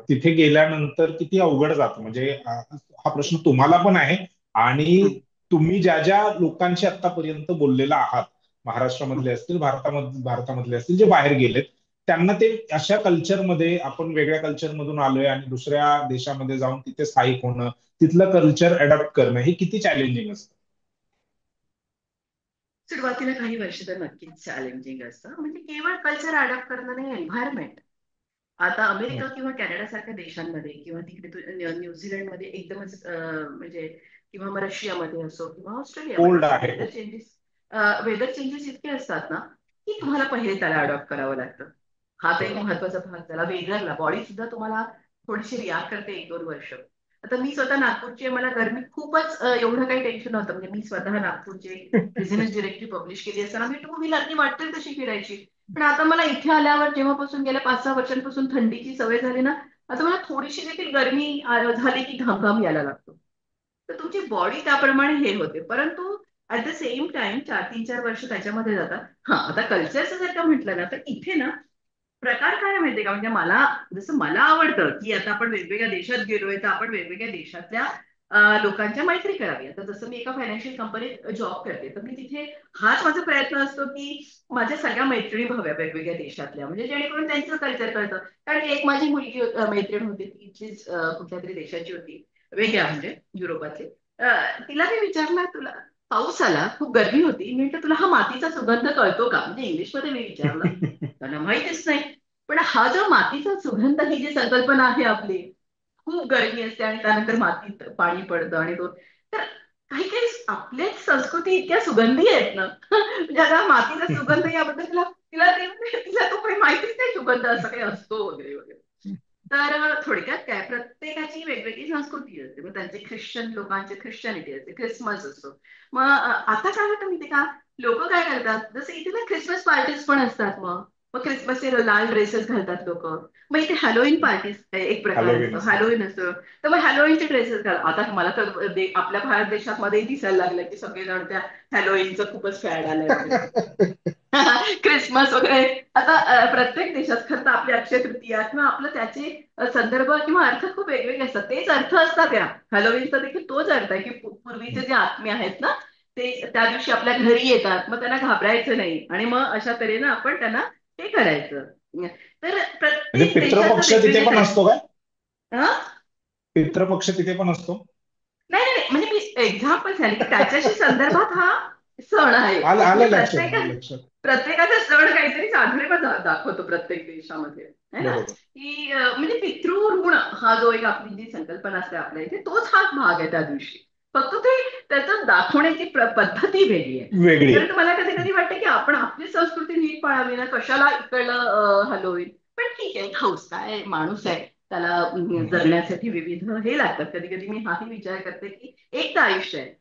तिथे गेल्यानंतर किती अवघड जातं म्हणजे हा प्रश्न तुम्हाला पण आहे. आणि हम्म. तुम्ही ज्या ज्या लोकांशी आतापर्यंत बोललेला आहात, महाराष्ट्रामधले असतील, भारतामधले असतील, जे बाहेर गेलेत, त्यांना ते अशा कल्चरमध्ये, आपण वेगळ्या कल्चरमधून आलोय आणि दुसऱ्या देशामध्ये जाऊन तिथे स्थायिक होणं, तिथलं कल्चर अडॉप्ट करणं, हे किती चॅलेंजिंग असतं. सुरुवातीला काही वर्ष तर नक्कीच चॅलेंजिंग असतं. म्हणजे केवळ कल्चर अडॉप्ट करणं नाही, एन्व्हायरमेंट. आता अमेरिका किंवा कॅनडा सारख्या देशांमध्ये, किंवा तिकडे न्यूझीलंडमध्ये एकदमच म्हणजे, किंवा मग रशियामध्ये असो किंवा ऑस्ट्रेलियामध्ये कोल्ड असो, आहे खूप. वेदर चेंजेस इतके असतात ना, की तुम्हाला पहिले त्याला अडॉप्ट करावं लागतं. हा तर एक बरोबर. महत्वाचा भाग झाला. वेदरला बॉडी सुद्धा तुम्हाला थोडीशी रिॲक्ट करते 1-2 वर्ष. आता मी स्वतः नागपूरची आहे, मला गरमी खूपच एवढं काही टेन्शन नव्हतं. म्हणजे मी स्वतः नागपूरचे बिझनेस डिरेक्टरी पब्लिश केली असताना मी टू व्हीलरनी वाटते तशी फिरायची. पण आता मला इथे आल्यावर, जेव्हापासून गेल्या 5-6 वर्षांपासून थंडीची सवय झाली ना, आता मला थोडीशी देखील गरमी झाली की घाम यायला लागतो. तर तुमची बॉडी त्याप्रमाणे हे होते. परंतु ऍट द सेम टाइम 3-4 वर्ष त्याच्यामध्ये जातात. हा, आता कल्चरचं जर का म्हटलं ना, तर इथे ना प्रकार काय माहितीये का, म्हणजे मला, जसं मला आवडतं की आता आपण वेगवेगळ्या देशात गेलोय, तर आपण वेगवेगळ्या देशातल्या लोकांच्या मैत्री करावी. आता जसं मी एका फायनान्शियल कंपनीत जॉब करते, तर मी तिथे हाच माझा प्रयत्न असतो की माझ्या सगळ्या मैत्रिणी व्हाव्या वेगवेगळ्या देशातल्या, म्हणजे जेणेकरून त्यांचं कल्चर कळतं. कारण की एक माझी मुलगी मैत्रीण होती, ती इथलीच कुठल्या तरी देशाची होती, वेगळ्या म्हणजे युरोपातली. तिला मी विचारलं, तुला पाऊस आला, खूप गरमी होती, मी म्हटलं तुला हा मातीचा सुगंध कळतो का, म्हणजे इंग्लिशमध्ये मी विचारलं. त्यांना माहितीच नाही. पण हा जो मातीचा सुगंध ही जी संकल्पना आहे आपली, खूप गरमी असते आणि त्यानंतर मातीत पाणी पडतं आणि तो, तर काही काही आपल्याच संस्कृती इतक्या सुगंधी आहेत ना म्हणजे आता मातीचा सुगंध याबद्दल तिला तिला तिला तो काही माहितीच नाही सुगंध असा काही असतो वगैरे वगैरे. तर थोडक्यात काय, प्रत्येकाची वेगवेगळी संस्कृती असते. मग त्यांचे ख्रिश्चन लोकांचे ख्रिश्चनिटी असते, ख्रिसमस असतो. मग आता काय होतं माहिती का, लोक काय करतात, जसं इथे ना ख्रिसमस पार्टीज पण असतात. मग मग ख्रिसमसचे लाल ड्रेसेस घालतात लोक. मग इथे हॅलोईन पार्टीज एक प्रकार हॅलोवीन असतो, असतं. हॅलोईन असतो. तर मग हॅलोईनचे ड्रेसेस घाल. आता मला तर आपल्या भारत देशामध्ये दिसायला लागलं की सगळेजण त्या हॅलोईनचं खूपच फॅड आलंय वगैरे. क्रिसमस वगैरे. आता प्रत्येक देशात खरं तर आपली अक्षय तृतीया किंवा आपलं त्याचे संदर्भ किंवा अर्थ खूप वेगवेगळे असतात. तेच अर्थ असतात या हॅलोवीनचा देखील तोच अर्थ आहे की पूर्वीचे जे आत्मे आहेत ना, ते त्या दिवशी आपल्या घरी येतात. मग त्यांना घाबरायचं नाही आणि मग अशा तऱ्हेनं आपण त्यांना हे करायचं. तर म्हणजे प्रत्येक देशाचं पितृपक्ष तिथे वेगवेगळे पण काय. असतो काय? हा? पितृपक्ष तिथे पण असतो? नाही नाही नाही. म्हणजे मी एक्झाम्पल सांगितलं की त्याच्याशी संदर्भात हा सण आहे. आलं म्हणजे आलं लक्षात, आलं लक्षात. प्रत्येकाचा सण काहीतरी साधेपण दाखवतो प्रत्येक देशामध्ये, है ना. बरोबर. की म्हणजे पितृऋण हा जो एक आपली जी संकल्पना असते आपल्या इथे, तोच हाच भाग आहे त्या दिवशी. फक्त ते त्याचं दाखवण्याची पद्धती वेगळी आहे. वेगळी आहे. परंतु मला कधी कधी वाटतं की आपण आपली संस्कृती नीट पाळावी ना, कशाला इकडलं हलवून. पण ठीक आहे, हौस काय, माणूस आहे, त्याला हम्म. जगण्यासाठी विविध हे लागतात. कधी कधी मी हाही विचार करते की एक तर आयुष्य आहे.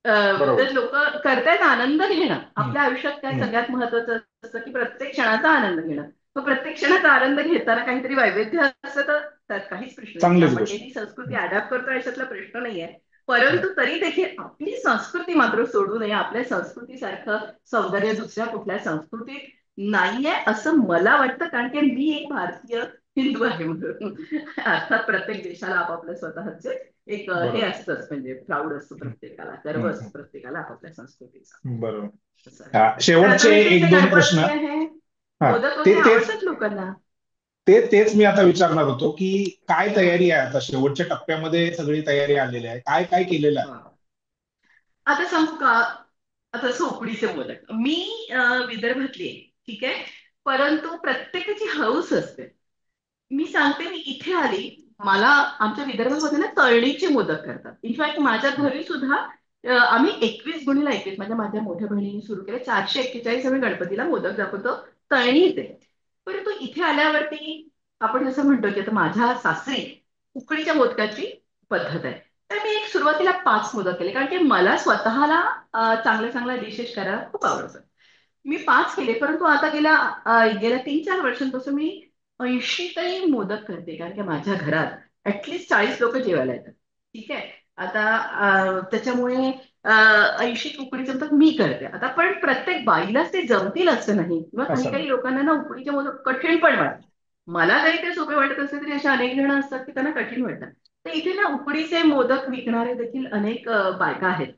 बरोबर. तर लोक करतायत आनंद घेणं. हम्म. आपल्या आयुष्यात काय हम्म. सगळ्यात महत्वाचं असतं की प्रत्येक क्षणाचा आनंद घेणं. मग प्रत्येक क्षणाचा आनंद घेताना काहीतरी वैविध्य असतं तर त्यात काहीच प्रश्न नाही. चांगलीच आपण गोष्ट. ती संस्कृती हम्म. अडॅप्ट करतो याच्यातला प्रश्न नाहीये. हम्म. परंतु तरी देखील आपली संस्कृती मात्र सोडू नये. आपल्या संस्कृतीसारखं सौंदर्य दुसऱ्या कुठल्या संस्कृतीत नाहीये असं मला वाटतं. कारण की मी एक भारतीय हिंदू आहे म्हणून. अर्थात प्रत्येक देशाला आपापल्या स्वतःचे एक हे बरोबर. असतंच, म्हणजे प्राऊड असतो हम्म. प्रत्येकाला, गर्व हम्म. असतो प्रत्येकाला आपापल्या संस्कृतीचा. बरोबर. असं आहे. तर आता शेवटचे हे तुमचे एक दोन प्रश्न. गणपती आहे, हा. मोदक ते वगैरे तेच आवडतात लोकांना. तेच मी आता विचारणार होतो की काय तयारी आहे आता, शेवटच्या टप्प्यामध्ये सगळी तयारी आलेली आहे, काय काय केलेलं आहे? हा. आता सांगू का, आता उकडीचे मोदक मी विदर्भातली आहे, ठीक आहे. परंतु प्रत्येकाची हौस असते. मी सांगते, मी इथे आली, मला आमच्या विदर्भामध्ये ना तळणीचे मोदक करतात. इनफॅक्ट माझ्या घरी सुद्धा आम्ही 21x21 म्हणजे माझ्या मोठ्या बहिणीने सुरू केलं, 441 आम्ही गणपतीला मोदक दाखवतो, तळणी येते. परंतु इथे आल्यावरती आपण जसं म्हणतो की आता माझ्या सासरी उकडीच्या मोदकाची पद्धत आहे. तर मी एक सुरुवातीला 5 मोदक केले, कारण की मला स्वतःला चांगल्या चांगल्या डिशेस करायला खूप आवडतं. मी 5 केले. परंतु आता गेल्या 3-4 वर्षांपासून मी 80 तरी मोदक करते. कारण की माझ्या घरात ऍटलीस्ट 40 लोक जेवायला येतात. ठीक आहे. आता त्याच्यामुळे 80 उकडीचे मोदक मी करते. आता पण प्रत्येक बाईलाच ते जमतील असं नाही, किंवा काही असं काही नाही. लोकांना ना उकडीचे मोदक कठीण पण वाटतात. मला जरी ते सोपे वाटत असले तरी अशा अनेक जण असतात की त्यांना कठीण वाटतात. तर इथे ना उकडीचे मोदक विकणारे देखील अनेक बायका आहेत,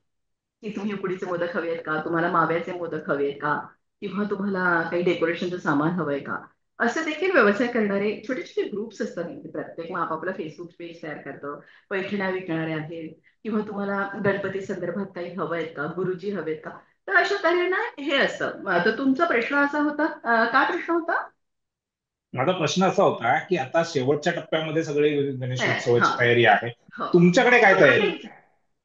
की तुम्ही उकडीचे मोदक हवे आहेत का, तुम्हाला माव्याचे मोदक हवे आहेत का, किंवा तुम्हाला काही डेकोरेशनचं सामान हवंय का, असे देखील व्यवसाय करणारे छोटे छोटे ग्रुप्स असतात इथे. प्रत्येक मग आपापला फेसबुक पेज तयार करतो. पैठण्या विकणारे आहेत, किंवा तुम्हाला गणपती संदर्भात काही हवंय का, गुरुजी हवेत का. तर अशा तऱ्हेनं हे असतं. तर तुमचा प्रश्न असा होता, काय प्रश्न होता. माझा प्रश्न असा होता की आता शेवटच्या टप्प्यामध्ये सगळे गणेश हा. उत्सवाची तयारी आहे, हो. तुमच्याकडे काय पण तयारी आहे? ठीक.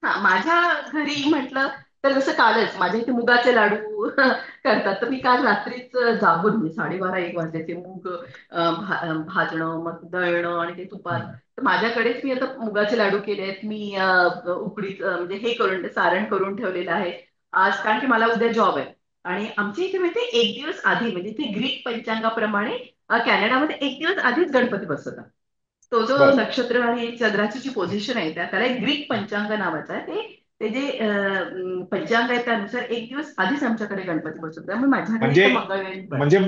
हा, माझ्या घरी म्हटलं तर जसं कालच माझ्या इथे मुगाचे लाडू करतात. तर मी काल रात्रीच जागून, मी 12:30-1 वाजल्याचे मूग भाजणं, मग दळणं आणि ते तुपात. हम्म. तर माझ्याकडेच मी आता मुगाचे लाडू केले आहेत. मी उकडीच म्हणजे हे करून सारण करून ठेवलेलं आहे आज, कारण की मला उद्या जॉब आहे. आणि आमच्या इथे माहिती 1 दिवस आधी, म्हणजे इथे ग्रीक पंचांगाप्रमाणे कॅनडामध्ये 1 दिवस आधीच गणपती बसवतात. तो जो बरं. नक्षत्र आणि चंद्राची जी पोझिशन आहे त्याला एक ग्रीक पंचांग नावाचं आहे. ते जे पंचांग आहे त्यानुसार 1 दिवस आधीच आमच्याकडे गणपती बसवतात. त्यामुळे माझ्या घरी म्हणजे तर मंगळवेळी म्हणजे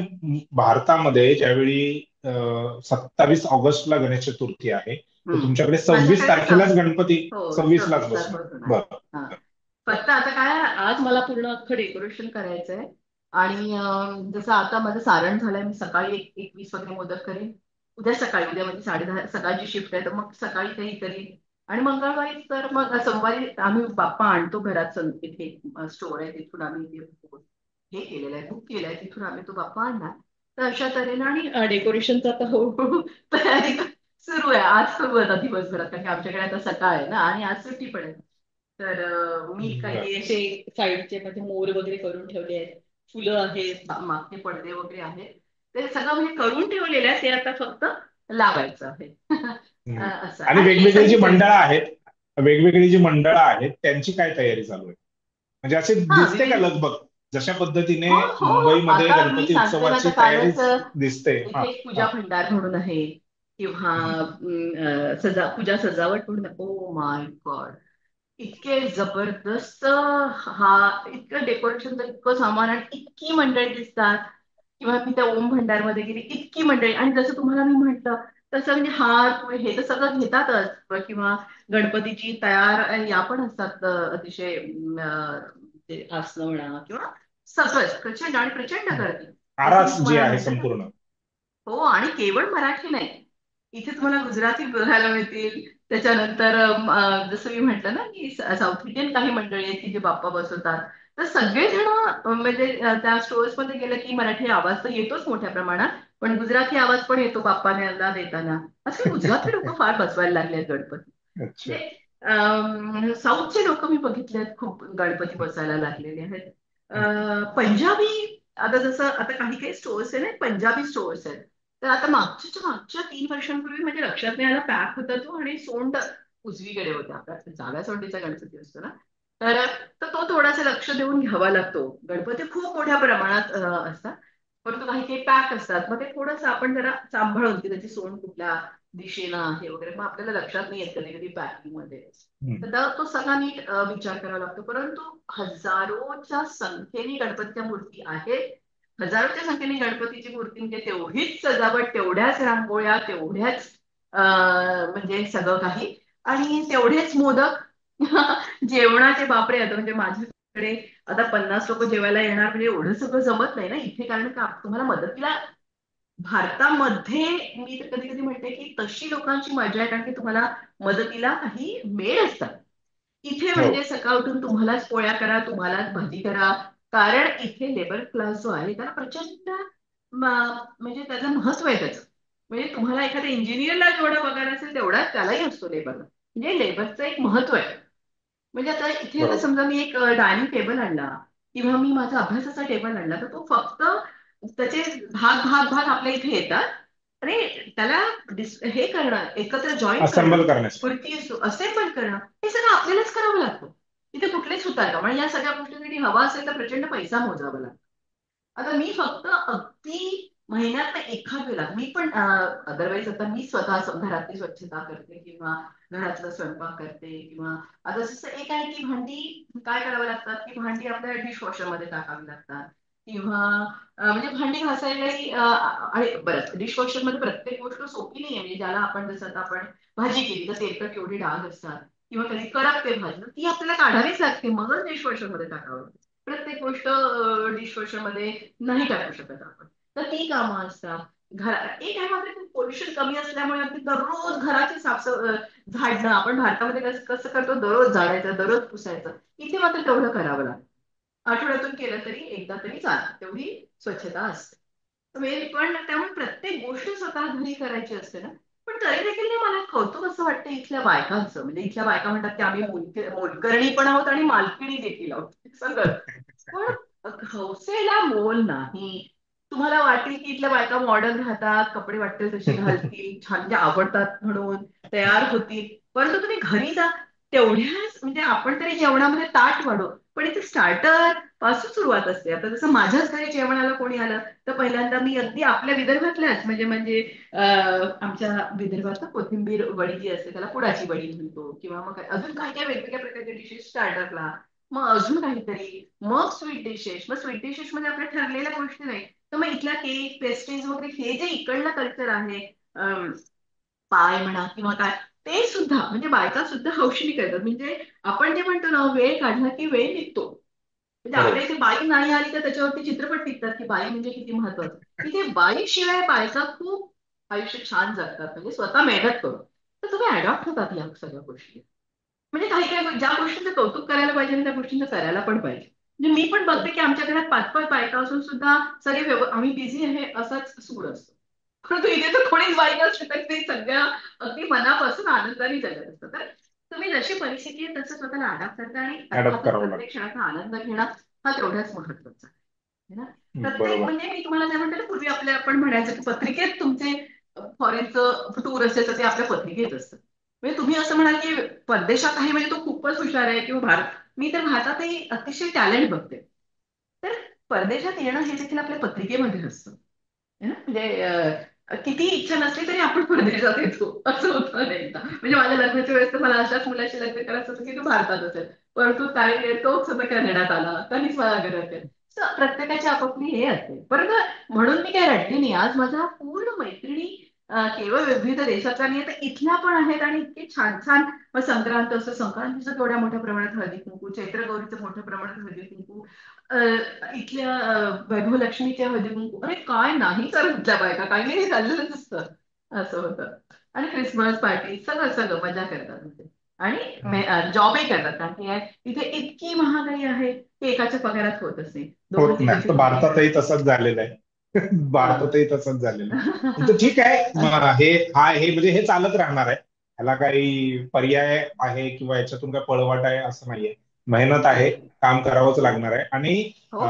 भारतामध्ये ज्यावेळी 27 ऑगस्टला गणेश चतुर्थी आहे, तर हम्म. तुमच्याकडे 26 माझ्याकडे तारखेलाच गणपती हो, 26 लाच 26 तारखेपासून बसणार. आहे. बरं. हा. फक्त आता काय, आज मला पूर्ण अख्खं डेकोरेशन करायचंय. आणि जसं आता माझं सारण झालंय, मी सकाळी 21 वगैरे मोदक करेन. उद्या सकाळी, उद्या म्हणजे 10:30 सकाळची शिफ्ट आहे, तर मग सकाळी काही करीन. आणि मंगळवारी तर मग सोमवारी आम्ही बाप्पा आणतो घरात. इथे स्टोर आहे, तिथून आम्ही हे केलेलं आहे, बुक केलंय, तिथून आम्ही तो बाप्पा आणणार. तर अशा तऱ्हेने आणि डेकोरेशनचा आता हळूहळू तयारी सुरू आहे. आज सुरू आहे आता दिवसभरात, कारण की आमच्याकडे आता सकाळ आहे ना आणि आज सुट्टी पण आहे. तर मी बर. काही असे साईडचे म्हणजे मोर वगैरे करून ठेवले आहेत, फुलं आहेत, मागचे पडदे वगैरे आहेत. ते सगळं म्हणजे करून ठेवलेलं आहे, ते आता फक्त लावायचं आहे. हम्म. असं आणि आणि वेगवेगळी जी केसांची मंडळं गणपती. आहेत, वेगवेगळी जी मंडळं आहेत त्यांची काय तयारी चालू आहे? म्हणजे असे हा दिसते का विविध. लगबग जशा पद्धतीने हो हो हो. मुंबईमध्ये आता मी गणपती सांगते ना, उत्सवाची आता तयारी कालच दिसते? हा. इथे एक पूजा हा. भंडार म्हणून आहे, किंवा पूजा सजावट म्हणून. ओ माय गॉड, इतके जबरदस्त. हा, इतकं डेकोरेशनचं इतकं सामान आणि इतकी मंडळी दिसतात. किंवा मी त्या ओम भंडारमध्ये गेली, इतकी मंडळी. आणि जसं तुम्हाला मी म्हंटल तसं म्हणजे हार हे तर सगळं घेतातच, किंवा गणपतीची तयार या पण असतात अतिशय ते आसनं म्हणा किंवा सगळंच प्रचंड आणि प्रचंड गर्दी. जसं मी आरास जी तुम्हाला आहे म्हंटल ना. संपूर्ण. हो, आणि केवळ मराठी नाही, इथे तुम्हाला गुजराती बघायला मिळतील. त्याच्यानंतर जसं मी म्हटलं ना की साऊथ इंडियन काही मंडळी आहेत की जे बाप्पा बसवतात. तर सगळेजण म्हणजे त्या स्टोअर्स मध्ये गेलं की मराठी आवाज तर येतोच मोठ्या प्रमाणात, पण गुजराती आवाज पण येतो बाप्पाने देताना. असे गुजराती लोक फार बसवायला लागले आहेत गणपती. अच्छा. म्हणजे साऊथचे लोक मी बघितलेत खूप गणपती बसायला लागलेले आहेत. पंजाबी, आता जसं आता काही काही स्टोअर्स आहे ना, पंजाबी स्टोअर्स आहेत. तर आता मागच्या 3 वर्षांपूर्वी म्हणजे लक्षात नाही आलं, पॅक होता तो आणि सोंड उजवीकडे होता. आपला जागा सोंडीचा गणपती असतो ना. तर तर तो थोडासा लक्ष देऊन घ्यावा लागतो. गणपती खूप मोठ्या प्रमाणात असतात, परंतु काही काही पॅक असतात. मग ते थोडंसं आपण जरा सांभाळून की त्याची सोंड कुठल्या दिशेनं आहे वगैरे, मग आपल्याला लक्षात नाही येत कधी कधी पॅकिंग मध्ये. हम्म. तर तो सगळा नीट विचार करावा लागतो. परंतु हजारोच्या संख्येने गणपतीच्या मूर्ती आहेत. हजारोच्या संख्येने गणपतीची मूर्ती म्हणजे तेवढीच सजावट, तेवढ्याच रांगोळ्या, तेवढ्याच म्हणजे सगळं काही, आणि तेवढेच मोदक. जेवणाचे बापरे, आता म्हणजे माझ्याकडे आता 50 लोक जेवायला येणार म्हणजे एवढं सगळं जमत नाही ना इथे, कारण का तुम्हाला मदतीला भारतामध्ये, मी तर कधी कधी म्हणते की तशी लोकांची मजा आहे, कारण की तुम्हाला मदतीला काही मेळ असतात. इथे हो. म्हणजे सकाळ उठून तुम्हालाच पोळ्या करा, तुम्हालाच भाजी करा. कारण इथे लेबर क्लास जो आहे त्याला प्रचंड म्हणजे त्याचं महत्व आहे त्याचं. म्हणजे तुम्हाला एखाद्या इंजिनियरला जेवढा पगार असेल तेवढाच त्यालाही असतो लेबरला. म्हणजे लेबरचं एक महत्व आहे. म्हणजे आता इथे आता बरोबर. समजा मी एक डायनिंग टेबल आणला किंवा मी माझा अभ्यासाचा टेबल आणला, तर तो फक्त त्याचे भाग भाग भाग आपल्या इथे येतात. आणि त्याला हे करणं, एकत्र जॉईन करणं, असेंबल करण्यासाठी. खुर्ची असेंबल करणं, हे सगळं आपल्यालाच करावं लागतं. इथे कुठलेच होतात का? म्हणजे या सगळ्या गोष्टींसाठी हवा असेल तर प्रचंड पैसा मोजावा लागतो. आता मी फक्त अगदी महिन्यात एखाद वेळेला मी पण, अदरवाईज आता मी स्वतः घरातली स्वच्छता करते किंवा घरातला स्वयंपाक करते, किंवा आता जसं एक आहे की भांडी काय करावं लागतात, की भांडी आपल्या डिशवॉशर मध्ये टाकावी लागतात, किंवा म्हणजे भांडी घासायलाही आणि बरं डिशवॉशर मध्ये प्रत्येक गोष्ट सोपी नाही आहे. म्हणजे ज्याला आपण जसं आता आपण भाजी केली तर तेलकट केवढी डाग असतात, किंवा कधी करपते भाजी, तर ती आपल्याला काढावीच लागते, मगच डिशवॉशर मध्ये टाकावं. प्रत्येक गोष्ट डिशवॉशर मध्ये नाही टाकू शकत आपण. तर ती कामं असतात. एक आहे मात्र पोल्युशन कमी असल्यामुळे अगदी दररोज घराची झाडणं, आपण भारतामध्ये कसं कसं करतो, दररोज झाडायचं, दररोज पुसायचं. इथे मात्र तेवढं करावं लागतं. आठवड्यातून केलं तरी एकदा तरी चालतं, तेवढी स्वच्छता असते. पण त्यामुळे प्रत्येक गोष्ट स्वतः घरी करायची असते ना. पण तरी देखील ना मला कौतुक असं वाटतं इथल्या बायकांचं. म्हणजे इथल्या बायका म्हणतात की आम्ही मोलकरणी पण आहोत आणि मालकिणी देखील आहोत, सगळं. पण हौसेला मोल नाही. तुम्हाला वाटेल की इथल्या बायका मॉडर्न राहतात, कपडे वाटतील तसे घालतील, छान जे आवडतात म्हणून तयार होतील. परंतु तुम्ही घरी जा, तेवढ्याच म्हणजे आपण तरी जेवणामध्ये ताट वाढू, पण इथे स्टार्टर पासून सुरुवात असते. आता जसं माझ्याच घरी जेवणाला कोणी आलं तर पहिल्यांदा मी अगदी आपल्या विदर्भातल्याच म्हणजे म्हणजे आमच्या विदर्भात ना कोथिंबीर वडी जी असते त्याला पुडाची वडी म्हणतो, किंवा मग अजून काय काय वेगवेगळ्या प्रकारचे डिशेस स्टार्टरला, मग अजून काहीतरी, मग स्वीट डिशेस. मग स्वीट डिशेस मध्ये आपल्या ठरलेल्या गोष्टी नाही, तर मग इथला केक पेस्ट्रीज वगैरे हे जे इकडलं कल्चर आहे, पाय म्हणा किंवा काय, ते सुद्धा म्हणजे बायका सुद्धा हौशीने करतात. म्हणजे आपण जे म्हणतो ना, वेळ काढला की वेळ निघतो. म्हणजे आपल्या बरोबर. इथे बाई नाही आली तर त्याच्यावरती चित्रपट टिकतात की बाई म्हणजे किती महत्वाचं. इथे बाई शिवाय बायका खूप आयुष्य छान जगतात, म्हणजे स्वतः मेहनत करून. तर तुम्ही अडॉप्ट होतात या सगळ्या गोष्टी. म्हणजे काही काही ज्या गोष्टींचं कौतुक करायला पाहिजे आणि त्या गोष्टींचं करायला पण पाहिजे. म्हणजे मी पण बघते की आमच्या घरात 5-5 बायका असून सुद्धा सगळे आम्ही बिझी आहे असाच सूर असतो. परंतु इथे तर कोणीच बाईक असते तर ते सगळ्या अगदी मनापासून आनंदाने जगत असतात. तर तुम्ही जशी परिस्थिती आहे तसं स्वतःला अडॅप्ट करता आणि अडॉप्ट अर्थातच करावं प्रत्येक लागतं. क्षणाचा आनंद घेणं हा तेवढाच महत्वाचा आहे. है ना? प्रत्येक बरोबर. म्हणजे मी तुम्हाला काय म्हणते ना, पूर्वी आपल्या आपण म्हणायचं की पत्रिकेत तुमचे फॉरेनचं टूर असेल तर ते आपल्या पत्रिकेत असतं. म्हणजे तुम्ही असं म्हणाल की परदेशात आहे म्हणजे तो खूपच हुशार आहे किंवा भारत, मी तर भारतातही अतिशय टॅलेंट बघते. तर परदेशात येणं हे देखील आपल्या पत्रिकेमध्ये असतं. है ना? म्हणजे किती इच्छा नसली तरी आपण परदेशात येतो असं होतं अनेकदा. म्हणजे माझ्या लग्नाच्या वेळेस तर मला अशाच मुलाशी लग्न करायचं होतं की तो भारतात असेल, परंतु काही तोच सुद्धा कॅनडात आला, काहीच मला घरात आहे. प्रत्येकाची आपापली हे असते. परंतु म्हणून मी काय रडली नाही. आज माझा पूर्ण मैत्रिणी केवळ विविध देशातल्या नाही तर इथल्या पण आहेत आणि इतके छान छान. मग संक्रांत असं, संक्रांतीचं केवढ्या मोठ्या प्रमाणात हळदी कुंकू, चैत्रगौरीचं मोठ्या प्रमाणात हळदी कुंकू, इथल्या वैभवलक्ष्मीच्या हळदी कुंकू, अरे काय नाही करत इथल्या बायका, काही नाही चाललेलंच असतं. असं होतं. आणि क्रिसमस पार्टी सगळं सगळं मजा करतात इथे. आणि जॉबही करतात कारण की इथे इतकी महागाई आहे की एकाच्या पगारात होत असते, दोघं होत नाही तिघांची तर नोकरी भारतातही करायची. तसंच झालेलं आहे. हा. भारतातही तसंच झालेलं आहे. तर ठीक आहे, हे हे म्हणजे हे चालत राहणार आहे. ह्याला काही पर्याय आहे किंवा याच्यातून काय पळवाट आहे असं नाहीये. मेहनत आहे, नाही. काम करावंच हो. लागणार आहे आणि हो हो.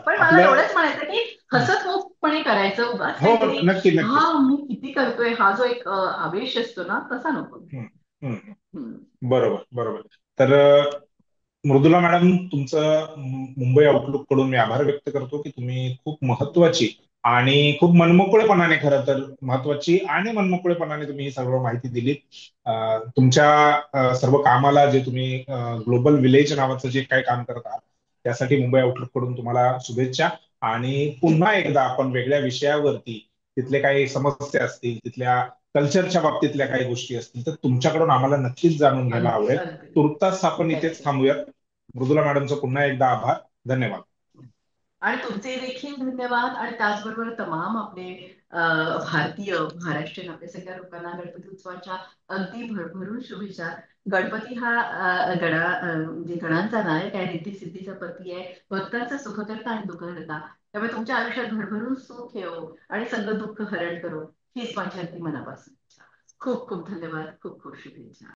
पण मला आपलं. एवढंच म्हणायचं की हसतमुखपणे करायचं, उगाच हो, काहीतरी नक्की हा नक्कीच. मी किती करतोय हा जो एक आवेश असतो ना तसा नको. हम्म, हम्म. हम्म. बरोबर बरोबर. तर मृदुला मॅडम, तुमचं मुंबई आउटलुक कडून मी आभार व्यक्त करतो की तुम्ही खूप महत्वाची आणि खूप मनमोकळेपणाने, खरं तर महत्वाची आणि मनमोकळेपणाने तुम्ही ही सर्व माहिती दिली. तुमच्या सर्व कामाला, जे तुम्ही ग्लोबल विलेज नावाचं जे काही काम करत आहात त्यासाठी मुंबई आउटलुक कडून तुम्हाला शुभेच्छा. आणि पुन्हा एकदा आपण वेगळ्या विषयावरती, तिथले काही समस्या असतील, तिथल्या कल्चरच्या बाबतीतल्या काही गोष्टी असतील तर तुमच्याकडून आम्हाला नक्कीच जाणून घ्यायला अगदी आवडेल. अगदी. तुर्तास आपण इथेच नक्की. थांबूयात. मृदुला मॅडमचं पुन्हा एकदा आभार. धन्यवाद. आणि तुमचे देखील धन्यवाद आणि त्याचबरोबर तमाम आपले भारतीय महाराष्ट्रीयन आपल्या सगळ्या लोकांना गणपती उत्सवाच्या अगदी भरभरून शुभेच्छा. गणपती हा म्हणजे गणांचा नायक आहे, रिद्धी सिद्धीचा पती आहे, भक्तांचा सुखकर्ता आणि दुःखहर्ता. त्यामुळे तुमच्या आयुष्यात भरभरून सुख येवो आणि सगळं दुःख हरण करो, हीच माझी अगदी मनापासून इच्छा. खूप खूप धन्यवाद, खूप खूप शुभेच्छा.